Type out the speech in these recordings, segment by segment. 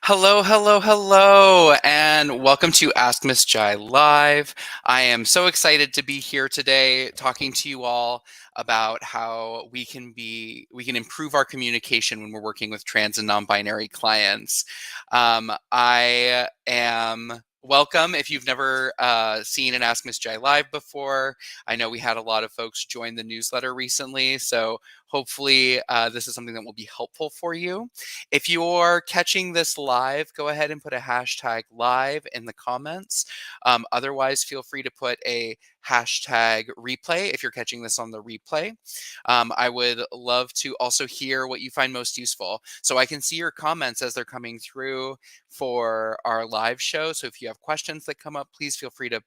Hello, hello, hello, and welcome to Ask Miss Jai Live. I am so excited to be here today talking to you all about how we can improve our communication when we're working with trans and non-binary clients. I am welcome if you've never seen an Ask Miss Jai Live before. I know we had a lot of folks join the newsletter recently, so hopefully this is something that will be helpful for you. If you're catching this live, go ahead and put a hashtag live in the comments. Otherwise, feel free to put a hashtag replay if you're catching this on the replay. I would love to also hear what you find most useful. So I can see your comments as they're coming through for our live show. So if you have questions that come up, please feel free to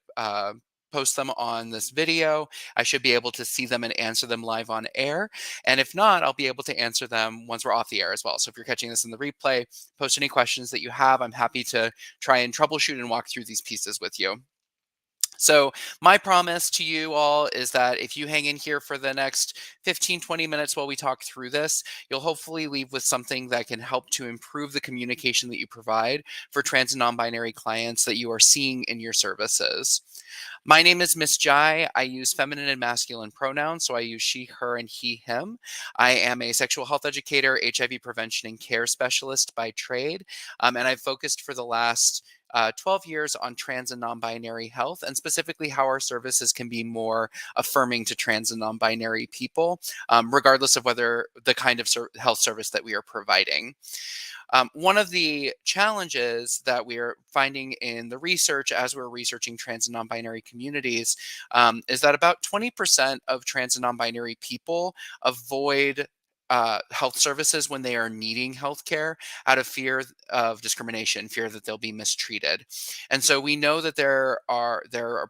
post them on this video. I should be able to see them and answer them live on air. And if not, I'll be able to answer them once we're off the air as well. So if you're catching this in the replay, post any questions that you have. I'm happy to try and troubleshoot and walk through these pieces with you. So my promise to you all is that if you hang in here for the next 15-20 minutes while we talk through this, you'll hopefully leave with something that can help to improve the communication that you provide for trans and non-binary clients that you are seeing in your services. My name is Miss Jai. I use feminine and masculine pronouns, so I use she, her, and he, him. I am a sexual health educator, HIV prevention and care specialist by trade, and I've focused for the last 12 years on trans and non-binary health, and specifically how our services can be more affirming to trans and non-binary people, regardless of whether the kind of health service that we are providing. One of the challenges that we are finding in the research as we're researching trans and non-binary communities is that about 20% of trans and non-binary people avoid health services when they are needing healthcare out of fear of discrimination, fear that they'll be mistreated. And so we know that there are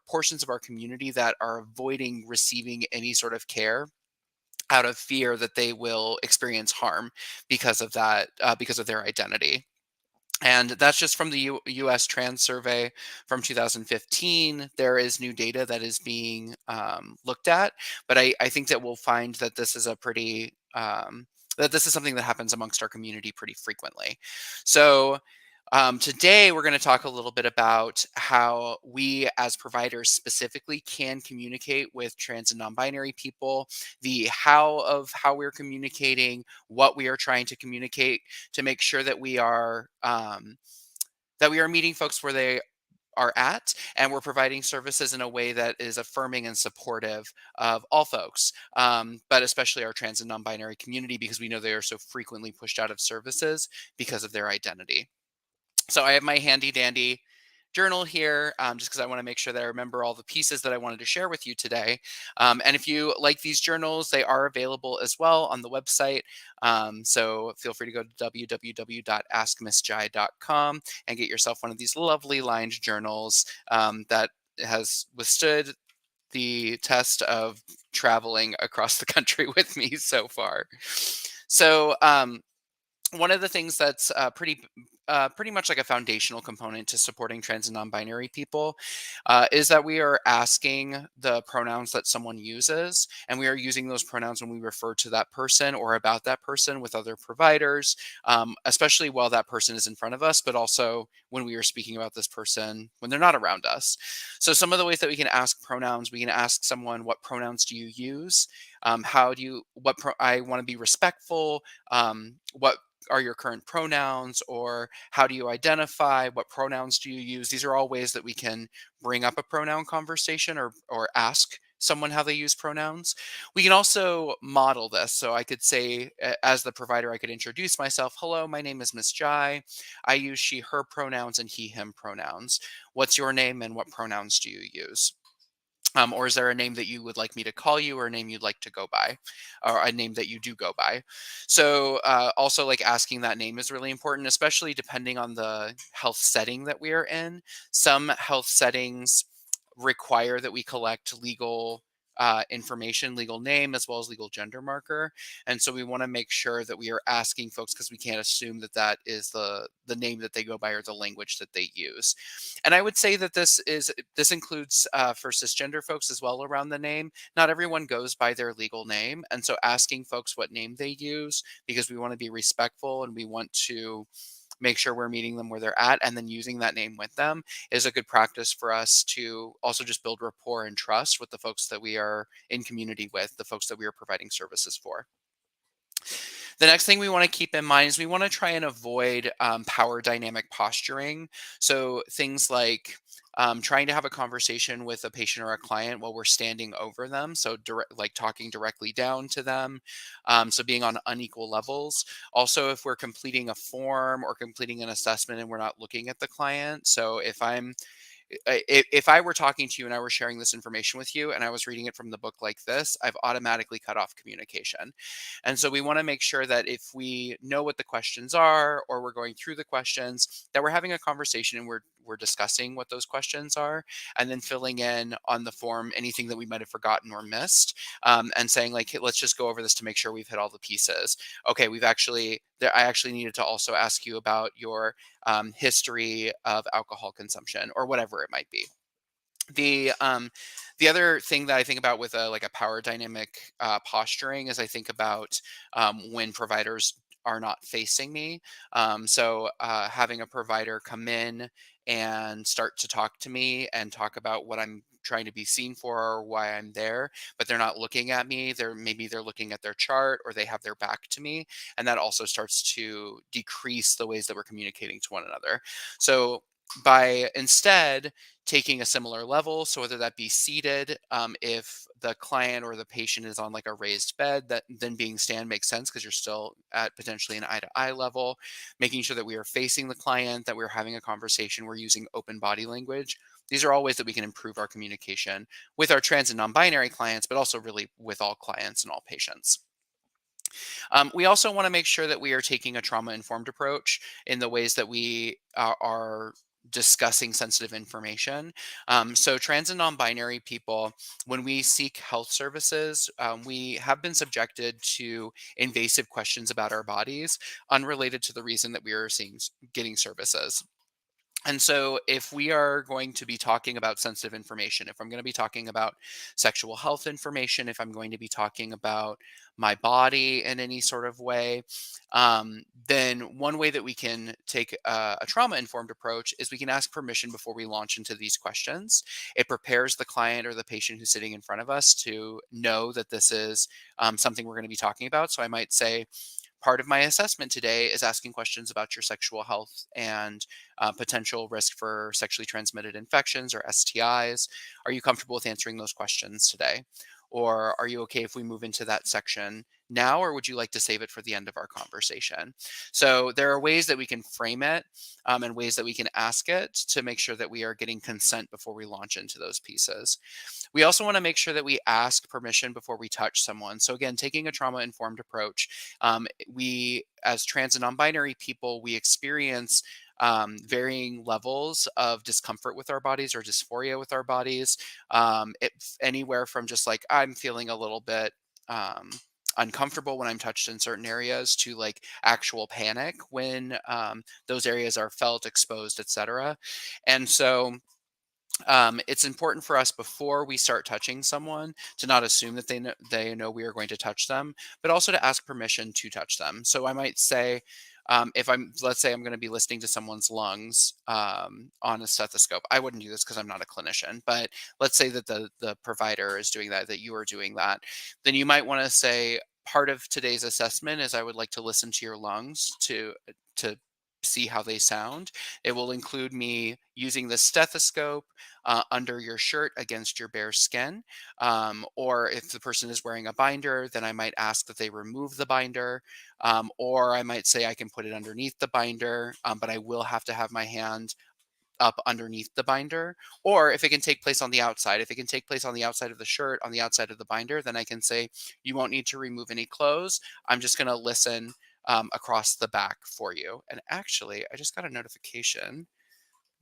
portions of our community that are avoiding receiving any sort of care out of fear that they will experience harm because of that, because of their identity. And that's just from the US Trans Survey from 2015. There is new data that is being looked at, but I think that we'll find that this is a pretty, that this is something that happens amongst our community pretty frequently. So today, we're going to talk a little bit about how we as providers specifically can communicate with trans and non-binary people, the how of how we're communicating, what we are trying to communicate to make sure that we are meeting folks where they are at, and we're providing services in a way that is affirming and supportive of all folks, but especially our trans and non-binary community because we know they are so frequently pushed out of services because of their identity. So I have my handy dandy journal here just because I want to make sure that I remember all the pieces that I wanted to share with you today. And if you like these journals, they are available as well on the website. So feel free to go to www.askmissjai.com and get yourself one of these lovely lined journals that has withstood the test of traveling across the country with me so far. So one of the things that's pretty much like a foundational component to supporting trans and non-binary people is that we are asking the pronouns that someone uses, and we are using those pronouns when we refer to that person or about that person with other providers, especially while that person is in front of us, but also when we are speaking about this person when they're not around us. So some of the ways that we can ask pronouns, we can ask someone, what pronouns do you use? How do you, I want to be respectful. What are your current pronouns, or how do you identify? What pronouns do you use? These are all ways that we can bring up a pronoun conversation or ask someone how they use pronouns. We can also model this. So I could say, as the provider, I could introduce myself. Hello, my name is Miss Jai. I use she, her pronouns and he, him pronouns. What's your name and what pronouns do you use? Or is there a name that you would like me to call you, or a name you'd like to go by, or a name that you do go by? So also, like, asking that name is really important, especially depending on the health setting that we are in. Some health settings require that we collect legal information, legal name, as well as legal gender marker. And so we want to make sure that we are asking folks, because we can't assume that that is the name that they go by or the language that they use. And I would say that this includes for cisgender folks as well around the name. Not everyone goes by their legal name, and so asking folks what name they use, because we want to be respectful and we want to make sure we're meeting them where they're at, and then using that name with them is a good practice for us to also just build rapport and trust with the folks that we are in community with, the folks that we are providing services for. The next thing we want to keep in mind is we want to try and avoid power dynamic posturing. So things like trying to have a conversation with a patient or a client while we're standing over them. So like talking directly down to them. So being on unequal levels. Also, if we're completing a form or completing an assessment and we're not looking at the client. So if I were talking to you and I were sharing this information with you and I was reading it from the book like this, I've automatically cut off communication. And so we want to make sure that if we know what the questions are or we're going through the questions, that we're having a conversation and we're discussing what those questions are and then filling in on the form anything that we might have forgotten or missed, and saying like, "Hey, let's just go over this to make sure we've hit all the pieces. Okay, I actually needed to also ask you about your history of alcohol consumption or whatever it might be. The um, the other thing that I think about with a power dynamic posturing is I think about when providers are not facing me. So having a provider come in and start to talk to me and talk about what I'm trying to be seen for or why I'm there, but they're not looking at me. They're looking at their chart or they have their back to me, and that also starts to decrease the ways that we're communicating to one another. So by instead taking a similar level. So whether that be seated, if the client or the patient is on like a raised bed, that then being stand makes sense because you're still at potentially an eye to eye level, making sure that we are facing the client, that we're having a conversation, we're using open body language. These are all ways that we can improve our communication with our trans and non-binary clients, but also really with all clients and all patients. We also want to make sure that we are taking a trauma informed approach in the ways that we are discussing sensitive information. So, trans and non binary people, when we seek health services, we have been subjected to invasive questions about our bodies unrelated to the reason that we are getting services. And so, if we are going to be talking about sensitive information, if I'm going to be talking about sexual health information, if I'm going to be talking about my body in any sort of way, then one way that we can take a trauma informed approach is we can ask permission before we launch into these questions. It prepares the client or the patient who's sitting in front of us to know that this is something we're going to be talking about. So, I might say, part of my assessment today is asking questions about your sexual health and potential risk for sexually transmitted infections or STIs. Are you comfortable with answering those questions today? Or are you okay if we move into that section now, or would you like to save it for the end of our conversation? So there are ways that we can frame it, and ways that we can ask it to make sure that we are getting consent before we launch into those pieces. We also want to make sure that we ask permission before we touch someone. So again, taking a trauma informed approach, we as trans and non-binary people, we experience varying levels of discomfort with our bodies or dysphoria with our bodies. Anywhere from just like I'm feeling a little bit uncomfortable when I'm touched in certain areas to like actual panic when those areas are felt, exposed, etc. And so it's important for us before we start touching someone to not assume that they know we are going to touch them, but also to ask permission to touch them. So I might say, if let's say I'm going to be listening to someone's lungs on a stethoscope. I wouldn't do this because I'm not a clinician, but let's say that the provider is doing that, that you are doing that, then you might want to say, part of today's assessment is I would like to listen to your lungs to see how they sound. It will include me using the stethoscope under your shirt against your bare skin. Or if the person is wearing a binder, then I might ask that they remove the binder. Or I might say I can put it underneath the binder, but I will have to have my hand up underneath the binder. Or if it can take place on the outside, if it can take place on the outside of the shirt, on the outside of the binder, then I can say, you won't need to remove any clothes. I'm just going to listen across the back for you. And actually, I just got a notification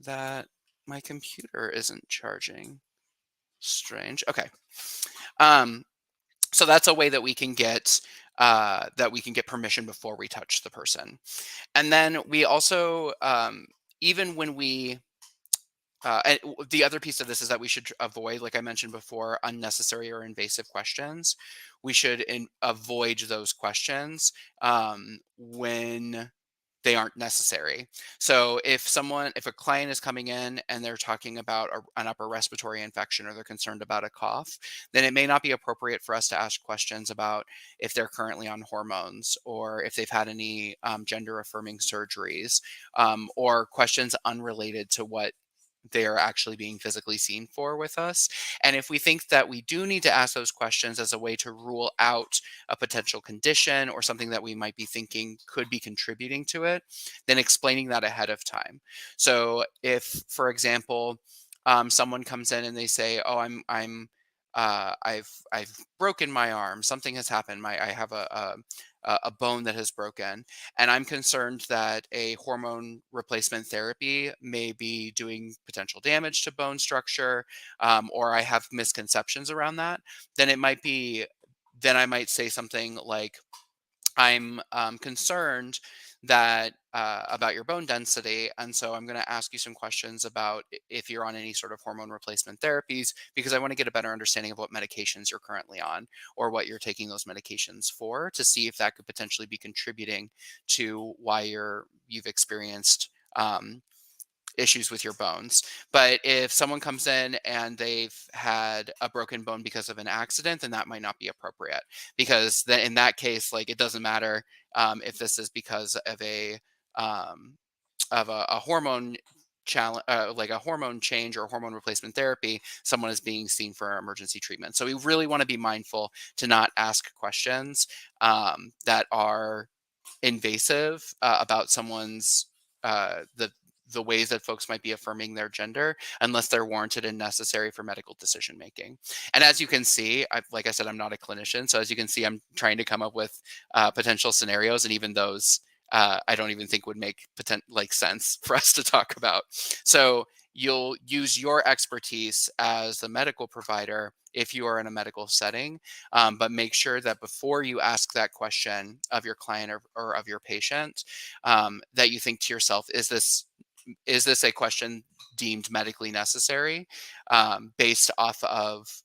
that my computer isn't charging. Strange. Okay. Um, so that's a way that we can get permission before we touch the person. And then we also, even when we the other piece of this is that we should avoid, like I mentioned before, unnecessary or invasive questions. We should avoid those questions when they aren't necessary. So if a client is coming in and they're talking about an upper respiratory infection, or they're concerned about a cough, then it may not be appropriate for us to ask questions about if they're currently on hormones, or if they've had any gender affirming surgeries, or questions unrelated to what they are actually being physically seen for with us. And if we think that we do need to ask those questions as a way to rule out a potential condition or something that we might be thinking could be contributing to it, then explaining that ahead of time. So if, for example, someone comes in and they say, "Oh, I've broken my arm. Something has happened. I have a bone that has broken, and I'm concerned that a hormone replacement therapy may be doing potential damage to bone structure, or I have misconceptions around that." Then it might be, then I might say something like, "I'm concerned that about your bone density, and so I'm going to ask you some questions about if you're on any sort of hormone replacement therapies, because I want to get a better understanding of what medications you're currently on, or what you're taking those medications for, to see if that could potentially be contributing to why you've experienced issues with your bones." But if someone comes in and they've had a broken bone because of an accident, then that might not be appropriate, because then in that case, like, it doesn't matter if this is because um, of a hormone challenge, like a hormone change or hormone replacement therapy. Someone is being seen for emergency treatment. So we really want to be mindful to not ask questions that are invasive about someone's the ways that folks might be affirming their gender, unless they're warranted and necessary for medical decision making. And as you can see, like I said, I'm not a clinician, so as you can see, I'm trying to come up with potential scenarios, and even those I don't even think would make sense for us to talk about. So you'll use your expertise as the medical provider if you are in a medical setting, but make sure that before you ask that question of your client, or of your patient, that you think to yourself, is this a question deemed medically necessary, based off of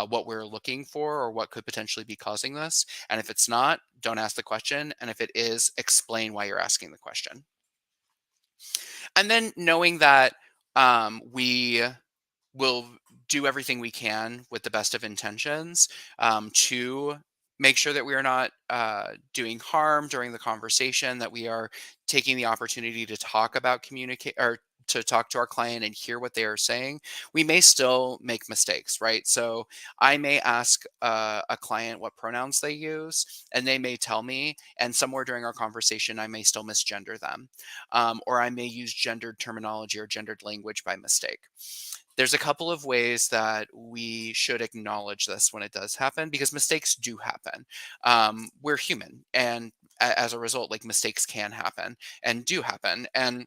what we're looking for, or what could potentially be causing this? And if it's not, don't ask the question. And if it is, explain why you're asking the question. And then knowing that we will do everything we can with the best of intentions to make sure that we are not doing harm during the conversation, that we are taking the opportunity to talk about communicate, or to talk to our client and hear what they are saying. We may still make mistakes, right? So I may ask a client what pronouns they use, and they may tell me, and somewhere during our conversation I may still misgender them, or I may use gendered terminology or gendered language by mistake. There's a couple of ways that we should acknowledge this when it does happen, because mistakes do happen. We're human, and as a result, like, mistakes can happen and do happen. And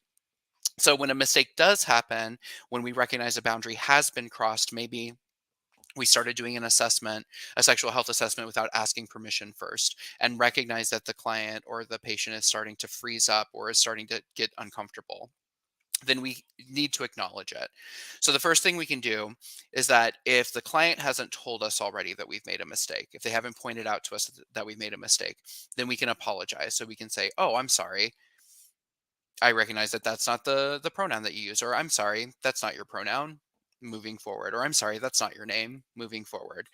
so when a mistake does happen, when we recognize a boundary has been crossed, maybe we started doing an assessment, a sexual health assessment, without asking permission first, and recognize that the client or the patient is starting to freeze up, or is starting to get uncomfortable, then we need to acknowledge it. So the first thing we can do is that if the client hasn't told us already that we've made a mistake, if they haven't pointed out to us that we've made a mistake, then we can apologize. So we can say, "Oh, I'm sorry. I recognize that that's not the pronoun that you use," or "I'm sorry, that's not your pronoun, moving forward," or "I'm sorry, that's not your name, moving forward."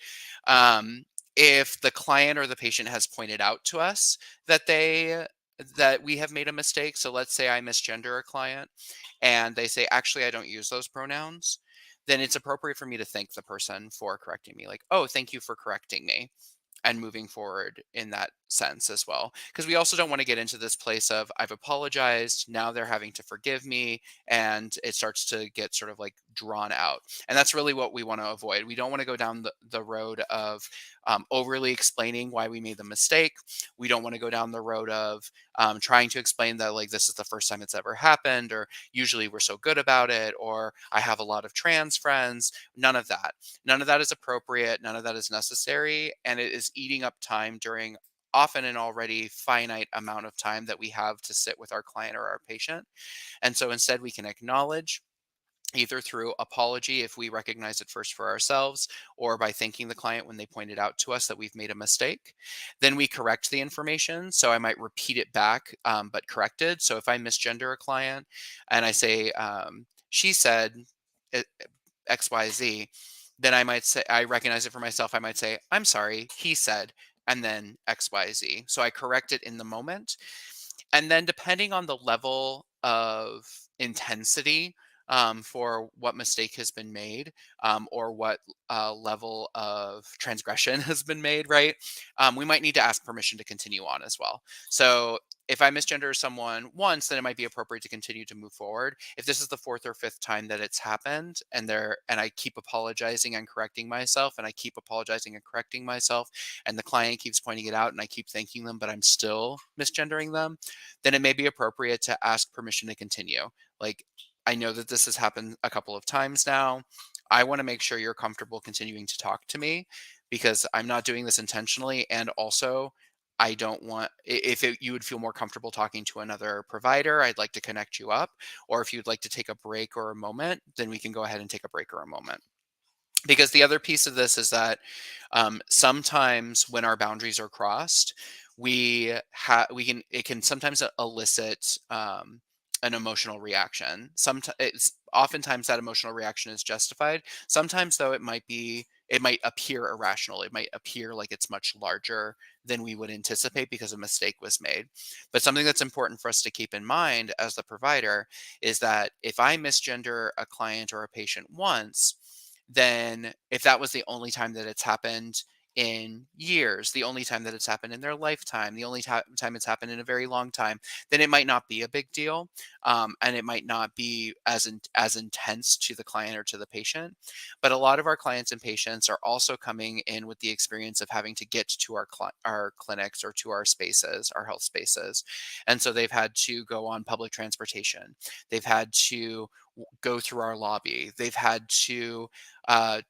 Um, if the client or the patient has pointed out to us that we have made a mistake, so let's say I misgender a client and they say, "Actually, I don't use those pronouns," then it's appropriate for me to thank the person for correcting me. Like, "Oh, thank you for correcting me," and moving forward in that sense as well. Because we also don't want to get into this place of, "I've apologized, now they're having to forgive me," and it starts to get sort of like drawn out. And that's really what we want to avoid. We don't want to go down the road of overly explaining why we made the mistake. We don't want to go down the road of trying to explain that, like, this is the first time it's ever happened, or usually we're so good about it, or I have a lot of trans friends. None of that. None of that is appropriate. None of that is necessary. And it is eating up time during often an already finite amount of time that we have to sit with our client or our patient. And so instead, we can acknowledge, either through apology if we recognize it first for ourselves, or by thanking the client when they pointed out to us that we've made a mistake. Then we correct the information. So I might repeat it back, but corrected. So if I misgender a client and I say, she said uh, XYZ, then I might say, I recognize it for myself. I might say, I'm sorry, he said, and then XYZ. So I correct it in the moment. And then depending on the level of intensity for what mistake has been made, or what level of transgression has been made, right? We might need to ask permission to continue on as well. So if I misgender someone once, then it might be appropriate to continue to move forward. If this is the fourth or fifth time that it's happened, and I keep apologizing and correcting myself, and I keep apologizing and correcting myself, and the client keeps pointing it out, and I keep thanking them, but I'm still misgendering them, then it may be appropriate to ask permission to continue. Like, I know that this has happened a couple of times now. I want to make sure you're comfortable continuing to talk to me, because I'm not doing this intentionally. And also, I don't want, you would feel more comfortable talking to another provider, I'd like to connect you up. Or if you'd like to take a break or a moment, then we can go ahead and take a break or a moment. Because the other piece of this is that sometimes when our boundaries are crossed, we can, it can sometimes elicit an emotional reaction. Sometimes it's oftentimes that emotional reaction is justified. Sometimes though it might appear irrational. It might appear like it's much larger than we would anticipate because a mistake was made. But something that's important for us to keep in mind as the provider is that if I misgender a client or a patient once, then if that was the only time that it's happened in years, the only time that it's happened in their lifetime, the only time it's happened in a very long time, then it might not be a big deal, and it might not be as intense to the client or to the patient. But a lot of our clients and patients are also coming in with the experience of having to get to our clinics or to our spaces, our health spaces, and so they've had to go on public transportation. They've had to go through our lobby. They've had to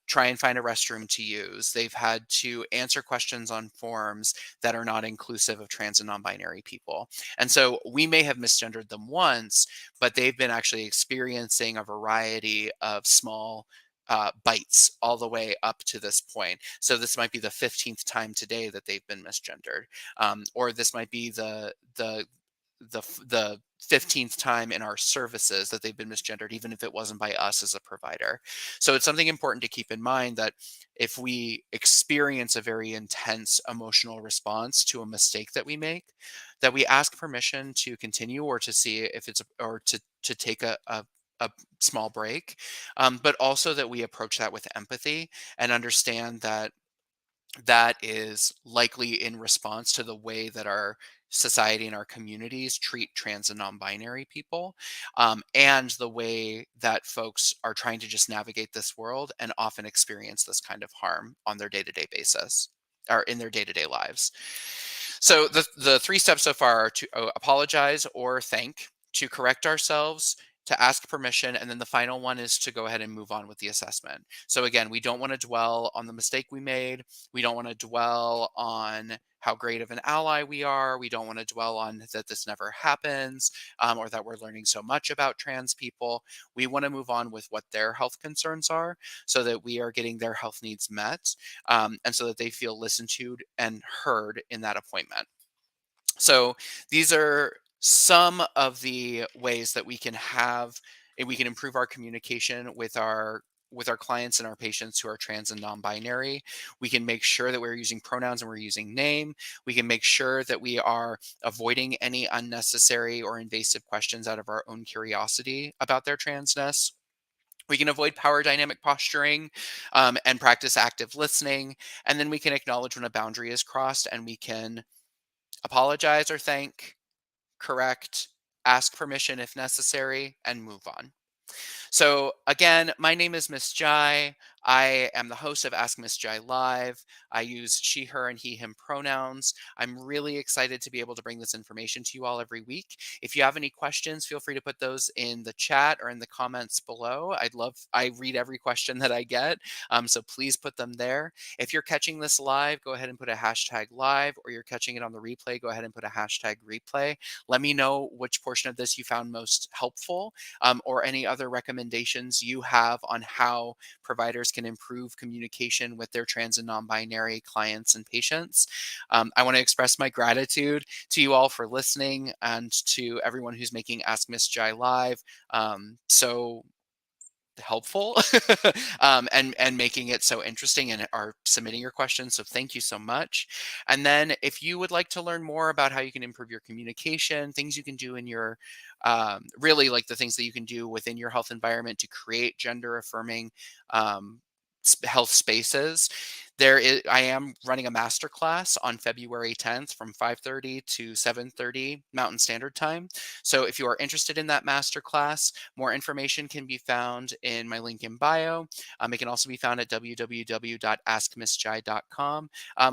try and find a restroom to use. They've had to answer questions on forms that are not inclusive of trans and non-binary people. And so we may have misgendered them once, but they've been actually experiencing a variety of small bites all the way up to this point. So this might be the 15th time today that they've been misgendered, or this might be the 15th time in our services that they've been misgendered, even if it wasn't by us as a provider. So it's something important to keep in mind that if we experience a very intense emotional response to a mistake that we make, that we ask permission to continue, or to see if or to take a small break, but also that we approach that with empathy and understand that that is likely in response to the way that our society and our communities treat trans and non-binary people, and the way that folks are trying to just navigate this world and often experience this kind of harm on their day-to-day basis, or in their day-to-day lives. So the three steps so far are to apologize or thank, to correct ourselves, to ask permission, and then the final one is to go ahead and move on with the assessment. So again, we don't want to dwell on the mistake we made. We don't want to dwell on how great of an ally we are. We don't want to dwell on that this never happens, or that we're learning so much about trans people. We want to move on with what their health concerns are, so that we are getting their health needs met, and so that they feel listened to and heard in that appointment. So these are some of the ways that we can we can improve our communication with our clients and our patients who are trans and non-binary. We can make sure that we're using pronouns and we're using name. We can make sure that we are avoiding any unnecessary or invasive questions out of our own curiosity about their transness. We can avoid power dynamic posturing, and practice active listening. And then we can acknowledge when a boundary is crossed, and we can apologize or thank, correct, ask permission if necessary, and move on. So again, my name is Miss Jai. I am the host of Ask Miss Jai Live. I use she, her, and he, him pronouns. I'm really excited to be able to bring this information to you all every week. If you have any questions, feel free to put those in the chat or in the comments below. I read every question that I get, so please put them there. If you're catching this live, go ahead and put a hashtag live, or you're catching it on the replay, go ahead and put a hashtag replay. Let me know which portion of this you found most helpful, or any other recommendations recommendations you have on how providers can improve communication with their trans and non-binary clients and patients. I want to express my gratitude to you all for listening and to everyone who's making Ask Miss Jai live so helpful and making it so interesting and are submitting your questions. So thank you so much. And then if you would like to learn more about how you can improve your communication, things you can do in your really like the things that you can do within your health environment to create gender affirming health spaces. I am running a masterclass on February 10th from 5:30 to 7:30 Mountain Standard Time. So if you are interested in that masterclass, more information can be found in my link in bio. It can also be found at www.askmissjai.com,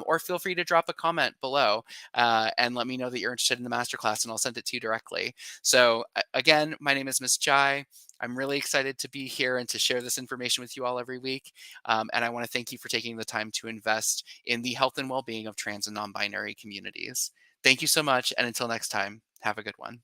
or feel free to drop a comment below and let me know that you're interested in the masterclass, and I'll send it to you directly. So again, my name is Miss Jai. I'm really excited to be here and to share this information with you all every week. And I want to thank you for taking the time to invest in the health and well-being of trans and non-binary communities. Thank you so much. And until next time, have a good one.